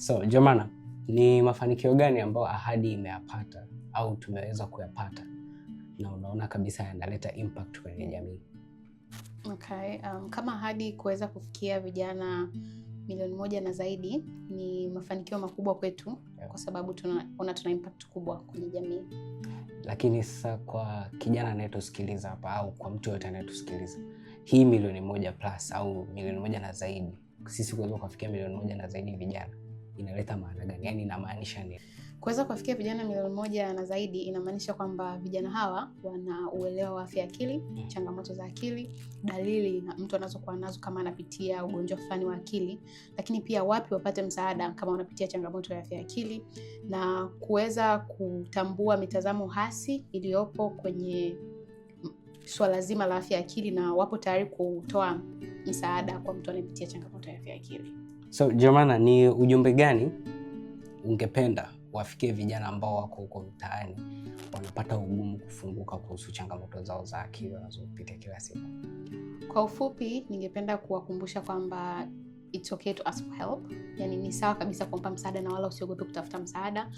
So, Jomana, ni mafanikio gani ambayo Ahadi imeyapata au tumeweza kuyapata na unaona kabisa yanaleta impact kwenye jamii? Okay, kama Ahadi kuweza kufikia vijana milioni 1 na zaidi ni mafanikio makubwa kwetu, kwa sababu tuna impact kubwa kwenye jamii. Lakini sasa kwa kijana anayetusikiliza hapa au kwa mtu yote anayetusikiliza, hii milioni 1 plus au milioni 1 na zaidi, sisi kuweza kufikia milioni 1 na zaidi vijana, inaleta maana gani? Yaani inamaanisha nini? Kuweza kufikia vijana milioni 1 na zaidi inamaanisha kwamba vijana hawa wana uelewa wa afya ya akili, changamoto za akili, dalili na mtu anazokuwa nazo kama anapitia ugonjwa fulani wa akili, lakini pia wapi wapate msaada kama wanapitia changamoto ya afya ya akili, na kuweza kutambua mitazamo hasi iliyopo kwenye swala zima la afya ya akili, na wapo tayari kutoa msaada kwa mtu anayepitia changamoto ya afya ya akili. So, Jomana, ni ujumbe gani ungependa wafikie vijana ambao wako huko mtaani wanapata ugumu kufunguka kuhusu changamoto zao za akili wanazopitia kila siku? Kwa ufupi, ningependa kuwakumbusha kwamba it's okay to ask for help. Yani ni sawa kabisa kuomba msaada na wala usiogope kutafuta msaada,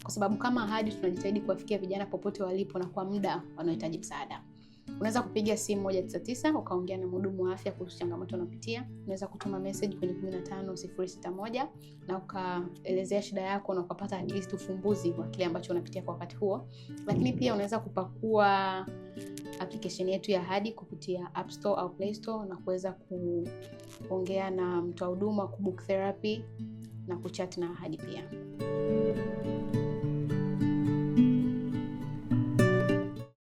kwa sababu kama Ahadi tunajitahidi kuwafikia vijana popote walipo na kwa muda wanaohitaji msaada. Unaweza kupiga simu 199 ukaongea na mhudumu wa afya kuhusu changamoto unayopitia. Unaweza kutuma message kwenye 15061 na ukaelezea shida yako na ukapata at least ufumbuzi wa kile ambacho unapitia kwa wakati huo. Lakini pia unaweza kupakua application yetu ya Ahadi kupitia App Store au Play Store na kuweza kuongea na mtu wa huduma, kubook therapy na kuchat na Ahadi pia.